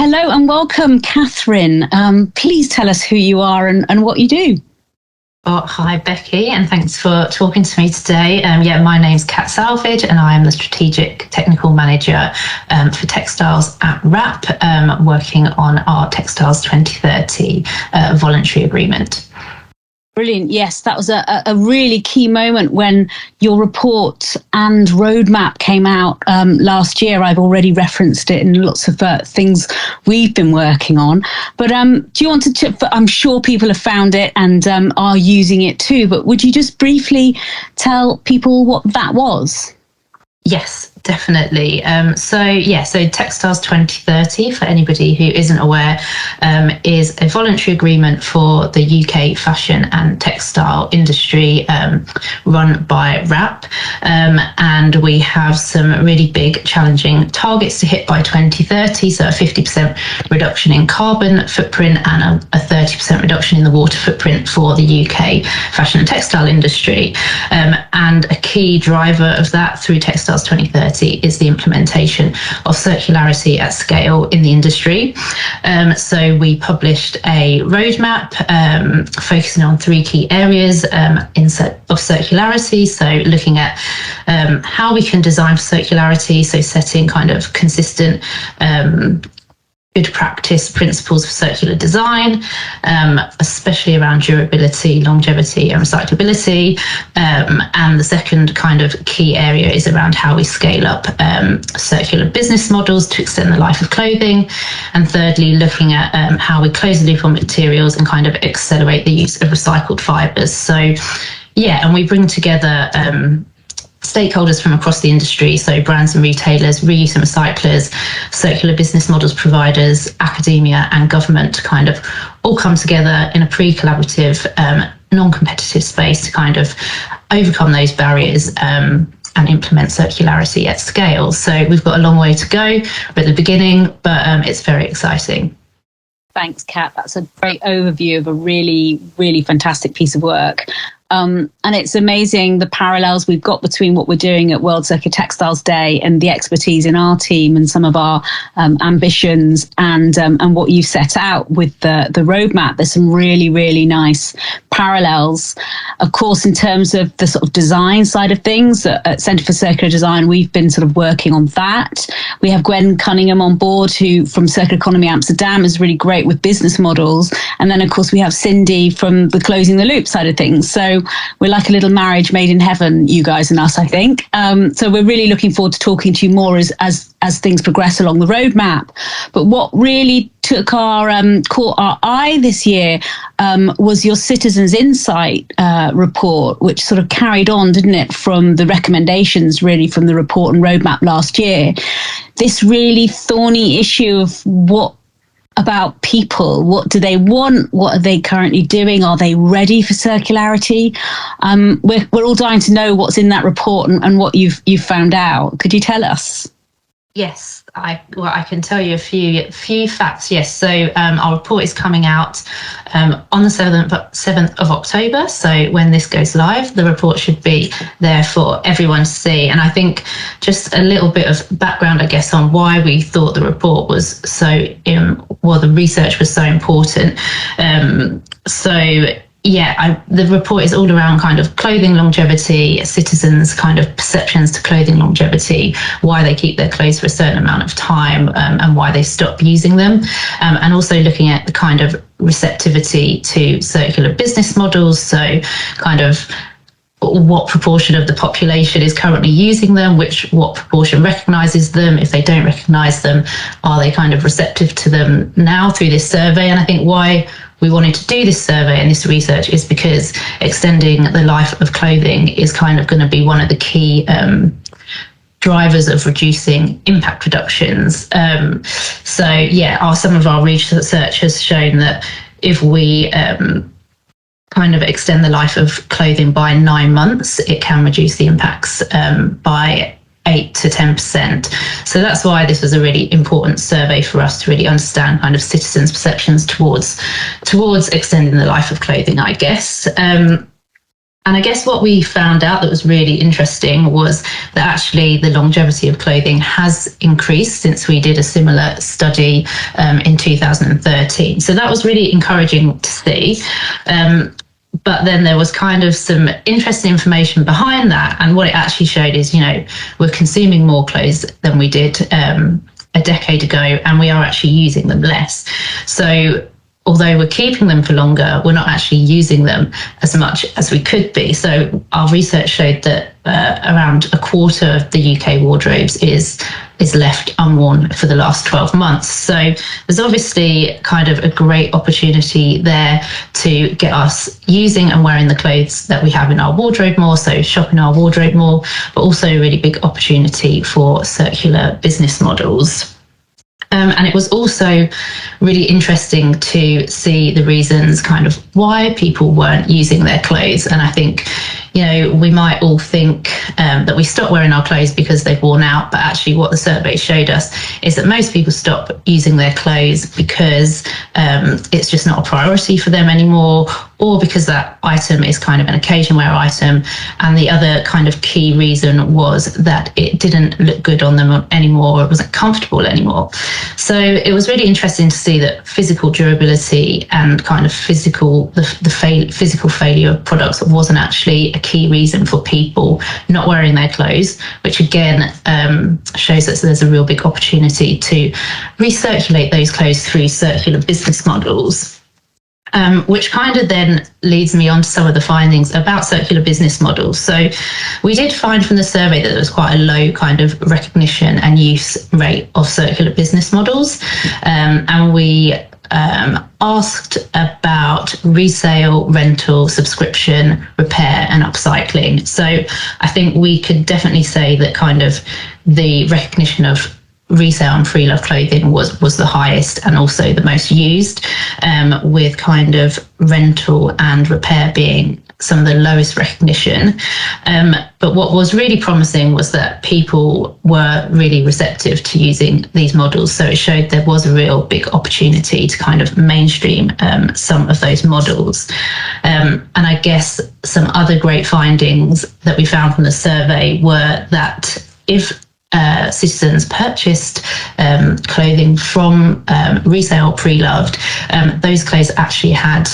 hello and welcome, Catherine. Please tell us who you are and what you do. Oh, hi, Becky, and thanks for talking to me today. My name's Kat Salvage, and I am the Strategic Technical Manager for Textiles at WRAP, working on our Textiles 2030 voluntary agreement. Brilliant. Yes, that was a really key moment when your report and roadmap came out last year. I've already referenced it in lots of things we've been working on. But do you want to, I'm sure people have found it and are using it too, but would you just briefly tell people what that was? Yes, definitely. So Textiles 2030, for anybody who isn't aware, is a voluntary agreement for the UK fashion and textile industry run by WRAP. And we have some really big challenging targets to hit by 2030. So a 50% reduction in carbon footprint and a 30% reduction in the water footprint for the UK fashion and textile industry. And a key driver of that through Textiles 2030 is the implementation of circularity at scale in the industry. So we published a roadmap focusing on three key areas of circularity. So looking at how we can design for circularity, so setting kind of consistent good practice principles for circular design, especially around durability, longevity and recyclability. And the second kind of key area is around how we scale up circular business models to extend the life of clothing. And thirdly, looking at how we close the loop on materials and kind of accelerate the use of recycled fibres. So yeah, and we bring together stakeholders from across the industry, so brands and retailers, reuse and recyclers, circular business models providers, academia and government to kind of all come together in a pre-collaborative, non-competitive space to kind of overcome those barriers and implement circularity at scale. So we've got a long way to go. We're at the beginning, but it's very exciting. Thanks, Kat. That's a great overview of a really, really fantastic piece of work. And it's amazing the parallels we've got between what we're doing at World Circular Textiles Day and the expertise in our team and some of our ambitions and what you've set out with the roadmap. There's some really, really nice parallels. Of course, in terms of the sort of design side of things, at Centre for Circular Design, we've been sort of working on that. We have Gwen Cunningham on board, who from Circular Economy Amsterdam is really great with business models. And then, of course, we have Cindy from the Closing the Loop side of things. So we're like a little marriage made in heaven, you guys and us, I think. So we're really looking forward to talking to you more as things progress along the roadmap. But what really caught our eye this year was your Citizens Insight report, which sort of carried on, didn't it, from the recommendations really from the report and roadmap last year. This really thorny issue of what about people. What do they want? What are they currently doing? Are they ready for circularity? We're all dying to know what's in that report and what you've found out. Could you tell us? Yes, I can tell you a few facts. Yes, so our report is coming out on the 7th of October. So when this goes live, the report should be there for everyone to see. And I think just a little bit of background, I guess, on why we thought the report was the research was so important. The report is all around kind of clothing longevity, citizens' kind of perceptions to clothing longevity, why they keep their clothes for a certain amount of time and why they stop using them. And also looking at the kind of receptivity to circular business models. So kind of what proportion of the population is currently using them, what proportion recognises them. If they don't recognise them, are they kind of receptive to them now through this survey? And I think why we wanted to do this survey and this research is because extending the life of clothing is kind of going to be one of the key drivers of reducing impact reductions. Some of our research has shown that if we kind of extend the life of clothing by 9 months, it can reduce the impacts by 8 to 10%. So that's why this was a really important survey for us to really understand kind of citizens' perceptions towards extending the life of clothing, I guess. And I guess what we found out that was really interesting was that actually the longevity of clothing has increased since we did a similar study in 2013. So that was really encouraging to see. But then there was kind of some interesting information behind that. And what it actually showed is, we're consuming more clothes than we did a decade ago, and we are actually using them less. So although we're keeping them for longer, we're not actually using them as much as we could be. So our research showed that around a quarter of the UK wardrobes is left unworn for the last 12 months. So there's obviously kind of a great opportunity there to get us using and wearing the clothes that we have in our wardrobe more, so shopping our wardrobe more, but also a really big opportunity for circular business models. And it was also really interesting to see the reasons kind of why people weren't using their clothes. And I think, we might all think that we stop wearing our clothes because they've worn out, but actually what the survey showed us is that most people stop using their clothes because it's just not a priority for them anymore, or because that item is kind of an occasion wear item. And the other kind of key reason was that it didn't look good on them anymore, or it wasn't comfortable anymore. So it was really interesting to see that physical durability and kind of physical failure of products wasn't actually a key reason for people not wearing their clothes, which again shows that there's a real big opportunity to recirculate those clothes through circular business models. Which kind of then leads me on to some of the findings about circular business models. So we did find from the survey that there was quite a low kind of recognition and use rate of circular business models. And we asked about resale, rental, subscription, repair and upcycling. So I think we could definitely say that kind of the recognition of resale and pre-loved clothing was the highest and also the most used, with kind of rental and repair being some of the lowest recognition. But what was really promising was that people were really receptive to using these models. So it showed there was a real big opportunity to kind of mainstream some of those models. And I guess some other great findings that we found from the survey were that if citizens purchased clothing from resale pre-loved, those clothes actually had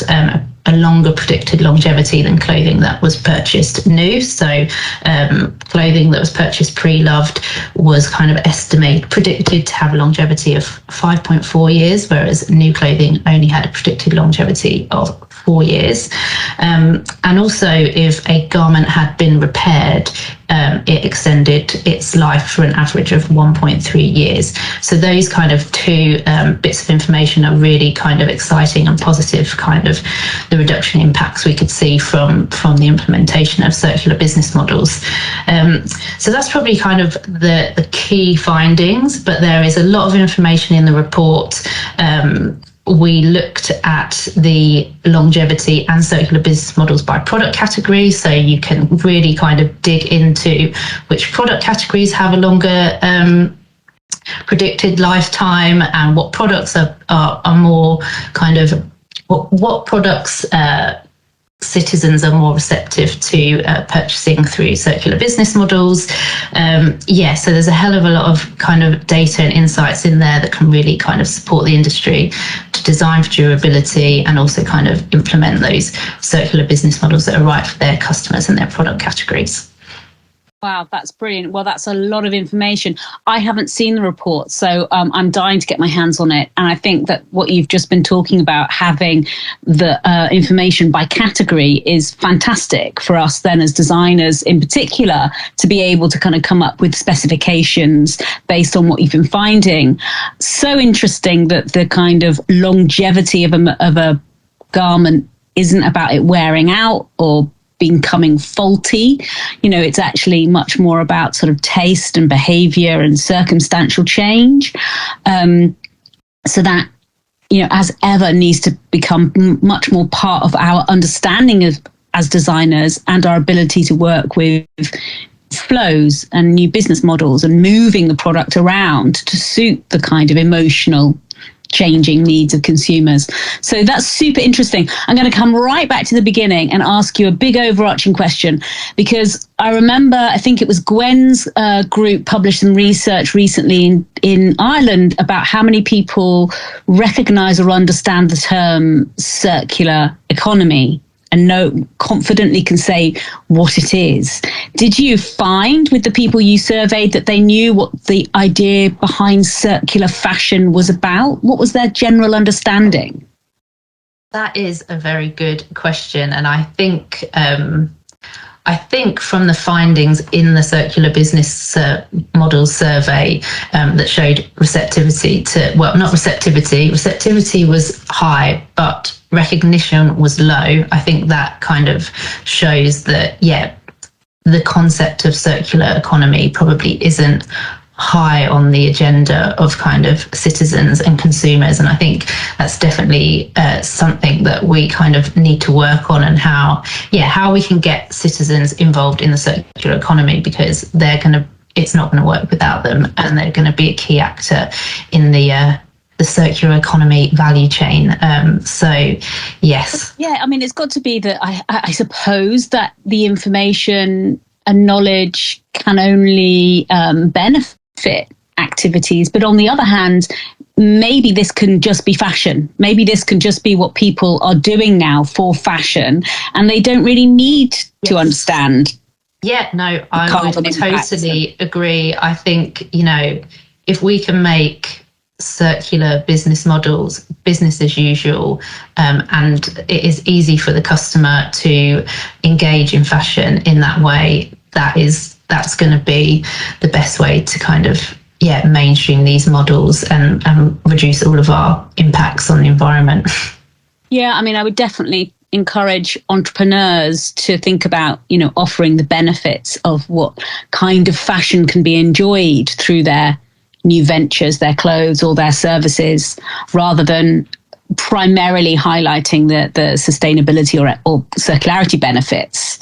a longer predicted longevity than clothing that was purchased new. So clothing that was purchased pre-loved was kind of predicted to have a longevity of 5.4 years, whereas new clothing only had a predicted longevity of 4 years. And also if a garment had been repaired, it extended its life for an average of 1.3 years. So those kind of two bits of information are really kind of exciting and positive, kind of the reduction impacts we could see from the implementation of circular business models. So that's probably kind of the key findings, but there is a lot of information in the report. We looked at the longevity and circular business models by product category, so you can really kind of dig into which product categories have a longer predicted lifetime and what products are more kind of what products citizens are more receptive to purchasing through circular business models. So there's a hell of a lot of kind of data and insights in there that can really kind of support the industry to design for durability and also kind of implement those circular business models that are right for their customers and their product categories. Wow, that's brilliant. Well, that's a lot of information. I haven't seen the report, so I'm dying to get my hands on it. And I think that what you've just been talking about, having the information by category, is fantastic for us then as designers in particular to be able to kind of come up with specifications based on what you've been finding. So interesting that the kind of longevity of a garment isn't about it wearing out or becoming faulty. It's actually much more about sort of taste and behavior and circumstantial change. So that, as ever, needs to become much more part of our understanding as designers and our ability to work with flows and new business models and moving the product around to suit the kind of emotional changing needs of consumers. So that's super interesting. I'm going to come right back to the beginning and ask you a big overarching question, because I remember, I think it was Gwen's group published some research recently in Ireland about how many people recognize or understand the term circular economy and confidently can say what it is. Did you find with the people you surveyed that they knew what the idea behind circular fashion was about? What was their general understanding? That is a very good question. And I think from the findings in the circular business models survey that showed receptivity was high, but recognition was low. I think that kind of shows that, the concept of circular economy probably isn't high on the agenda of kind of citizens and consumers. And I think that's definitely something that we kind of need to work on, and how we can get citizens involved in the circular economy, because it's not going to work without them, and they're going to be a key actor in the circular economy value chain. So, yes. Yeah, I mean, it's got to be that I suppose that the information and knowledge can only benefit activities. But on the other hand, maybe this can just be fashion. Maybe this can just be what people are doing now for fashion, and they don't really need to understand. Yeah, no, I would totally agree. I think, if we can make circular business models business as usual, and it is easy for the customer to engage in fashion in that way, that's going to be the best way to kind of mainstream these models and reduce all of our impacts on the environment. Yeah, I mean, I would definitely encourage entrepreneurs to think about, offering the benefits of what kind of fashion can be enjoyed through their new ventures, their clothes or their services, rather than primarily highlighting the sustainability or circularity benefits.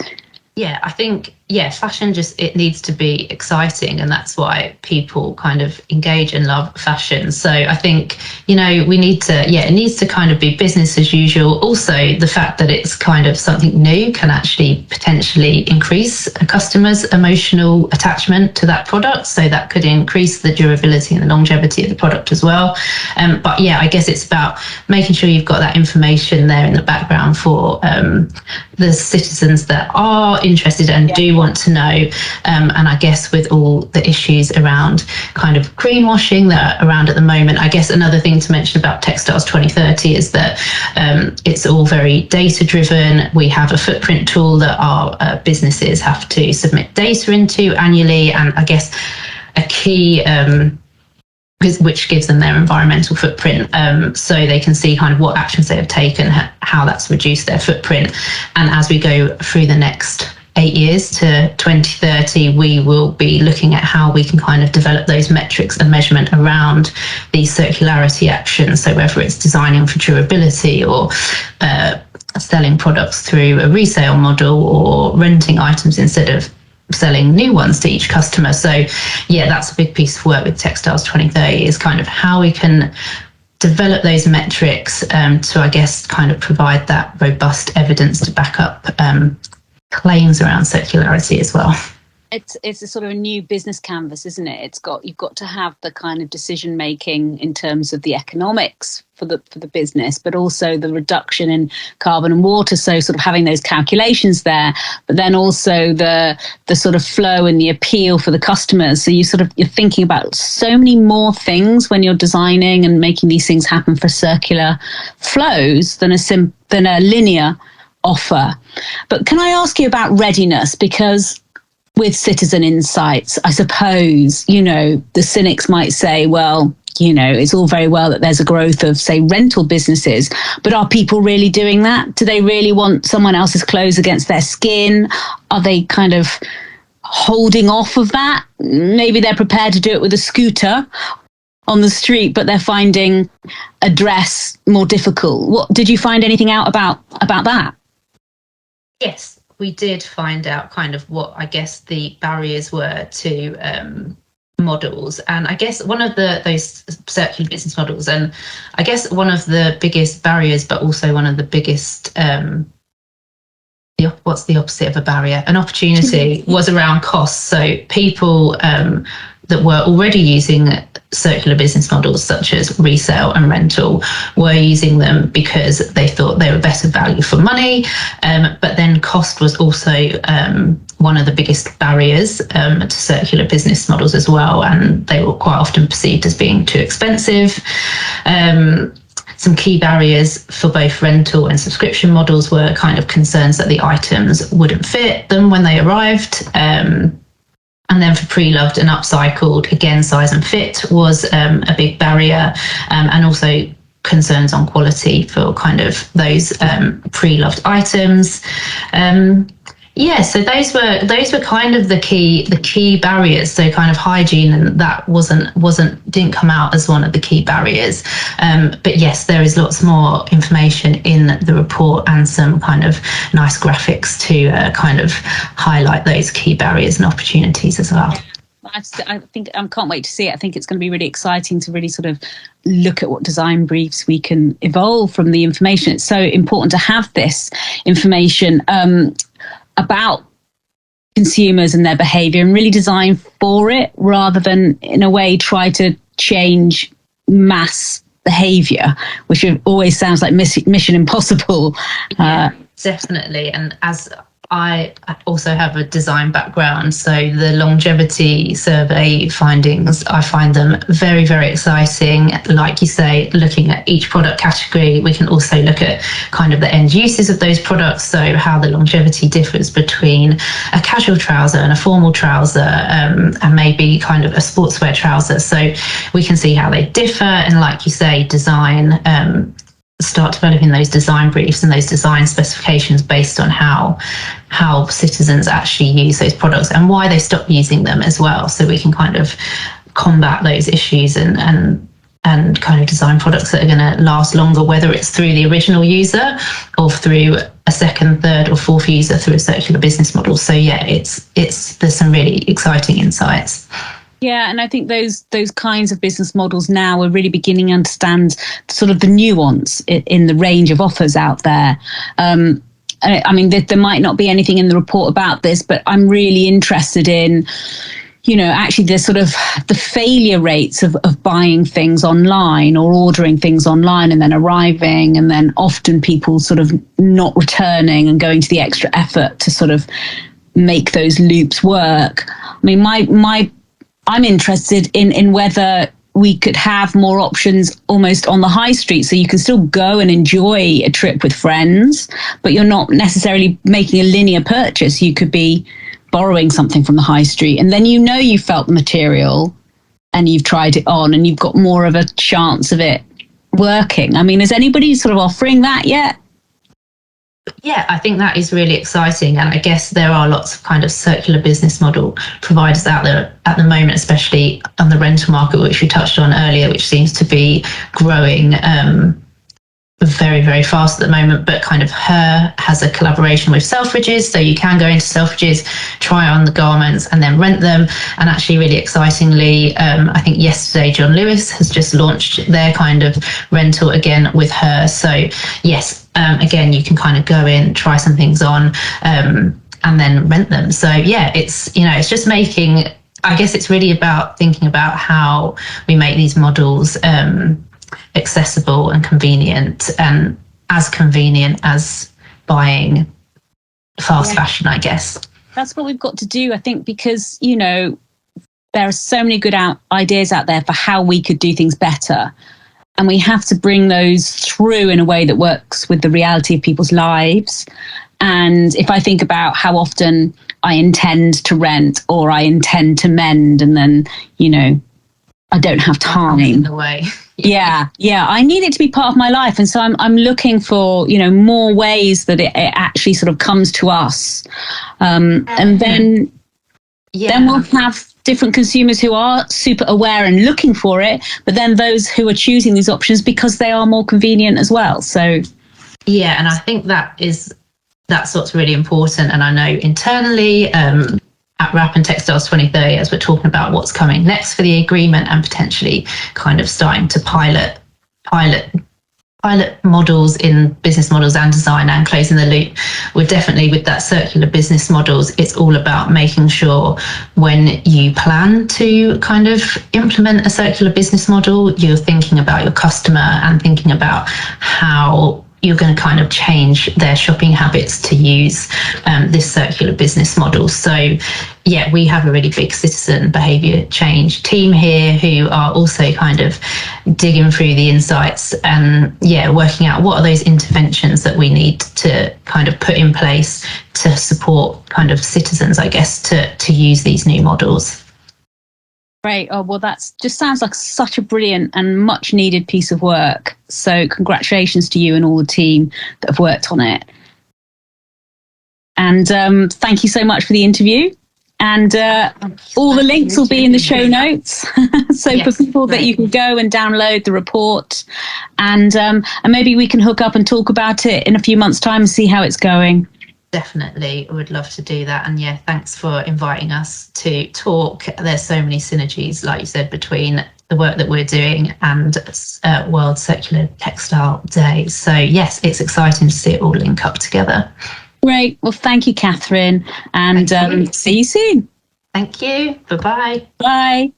Yeah, I think, fashion it needs to be exciting, and that's why people kind of engage and love fashion. So I think, we need to, it needs to kind of be business as usual. Also, the fact that it's kind of something new can actually potentially increase a customer's emotional attachment to that product. So that could increase the durability and the longevity of the product as well. But I guess it's about making sure you've got that information there in the background for the citizens that are interested and do want to know. And I guess with all the issues around kind of greenwashing that are around at the moment, I guess another thing to mention about Textiles 2030 is that it's all very data driven. We have a footprint tool that our businesses have to submit data into annually, and I guess a key which gives them their environmental footprint, so they can see kind of what actions they have taken, how that's reduced their footprint. And as we go through the next 8 years to 2030, we will be looking at how we can kind of develop those metrics and measurement around these circularity actions. So whether it's designing for durability, or selling products through a resale model, or renting items instead of selling new ones to each customer. So that's a big piece of work with Textiles 2030, is kind of how we can develop those metrics to, I guess, kind of provide that robust evidence to back up claims around circularity as well. It's a sort of a new business canvas, isn't it? You've got to have the kind of decision making in terms of the economics for the business, but also the reduction in carbon and water. So sort of having those calculations there, but then also the sort of flow and the appeal for the customers. So you're thinking about so many more things when you're designing and making these things happen for circular flows than a linear offer. But can I ask you about readiness? Because with citizen insights, I suppose, the cynics might say, well, it's all very well that there's a growth of, say, rental businesses, but are people really doing that? Do they really want someone else's clothes against their skin? Are they kind of holding off of that? Maybe they're prepared to do it with a scooter on the street, but they're finding a dress more difficult. What did you find anything out about that? Yes, we did find out kind of what, I guess, the barriers were to models, and I guess one of those circular business models, and I guess one of the biggest barriers, but also one of the biggest what's the opposite of a barrier? An opportunity was around costs. So people that were already using circular business models such as resale and rental were using them because they thought they were better value for money. But then cost was also one of the biggest barriers to circular business models as well. And they were quite often perceived as being too expensive. Some key barriers for both rental and subscription models were kind of concerns that the items wouldn't fit them when they arrived. And then for pre-loved and upcycled, again, size and fit was a big barrier, and also concerns on quality for kind of those pre-loved items. So those were kind of the key barriers. So kind of hygiene, and that didn't come out as one of the key barriers. But yes, there is lots more information in the report and some kind of nice graphics to kind of highlight those key barriers and opportunities as well. I think I can't wait to see it. I think it's going to be really exciting to really sort of look at what design briefs we can evolve from the information. It's so important to have this information about consumers and their behavior and really design for it rather than in a way try to change mass behavior, which always sounds like mission impossible. Definitely. And as I also have a design background, so the longevity survey findings, I find them very, very exciting. Like you say, looking at each product category, we can also look at kind of the end uses of those products, so how the longevity differs between a casual trouser and a formal trouser, and maybe kind of a sportswear trouser. So we can see how they differ, and like you say, start developing those design briefs and those design specifications based on how citizens actually use those products and why they stop using them as well. So we can kind of combat those issues and kind of design products that are going to last longer, whether it's through the original user or through a second, third or fourth user through a circular business model. So yeah, there's some really exciting insights. Yeah, and I think those kinds of business models now are really beginning to understand sort of the nuance in the range of offers out there. I mean, there might not be anything in the report about this, but I'm really interested in, actually the sort of the failure rates of buying things online or ordering things online and then arriving, and then often people sort of not returning and going to the extra effort to sort of make those loops work. I mean, I'm interested in whether we could have more options almost on the high street, so you can still go and enjoy a trip with friends, but you're not necessarily making a linear purchase. You could be borrowing something from the high street, and then you felt the material and you've tried it on and you've got more of a chance of it working. I mean, is anybody sort of offering that yet? Yeah, I think that is really exciting. And I guess there are lots of kind of circular business model providers out there at the moment, especially on the rental market, which we touched on earlier, which seems to be growing very, very fast at the moment. But kind of Her has a collaboration with Selfridges. So you can go into Selfridges, try on the garments and then rent them. And actually really excitingly, I think yesterday, John Lewis has just launched their kind of rental again with Her. So yes, again, you can kind of go in, try some things on, and then rent them. So yeah, it's just making, I guess it's really about thinking about how we make these models accessible and convenient, and as convenient as buying fast fashion, I guess. That's what we've got to do, I think, because, there are so many good ideas out there for how we could do things better. And we have to bring those through in a way that works with the reality of people's lives. And if I think about how often I intend to rent or I intend to mend, and then, I don't have time. In the way. Yeah. I need it to be part of my life. And so I'm looking for, more ways that it actually sort of comes to us. And then we'll have different consumers who are super aware and looking for it, but then those who are choosing these options because they are more convenient as well. So yeah, and I think that's what's really important. And I know internally at WRAP and Textiles 2030 as we're talking about what's coming next for the agreement and potentially kind of starting to pilot models in business models and design and closing the loop. We're definitely with that circular business models. It's all about making sure when you plan to kind of implement a circular business model, you're thinking about your customer and thinking about how you're going to kind of change their shopping habits to use this circular business model. So yeah, we have a really big citizen behaviour change team here who are also kind of digging through the insights and working out what are those interventions that we need to kind of put in place to support kind of citizens, I guess, to use these new models. Great. Oh, well, that's just sounds like such a brilliant and much needed piece of work. So congratulations to you and all the team that have worked on it. And thank you so much for the interview. And all the links will be in the show notes. So for people that you can go and download the report and maybe we can hook up and talk about it in a few months' time and see how it's going. Definitely, I would love to do that. And thanks for inviting us to talk. There's so many synergies, like you said, between the work that we're doing and World Circular Textile Day. So yes, it's exciting to see it all link up together. Great. Well, thank you, Catherine. And see you soon. Thank you. Bye-bye. Bye.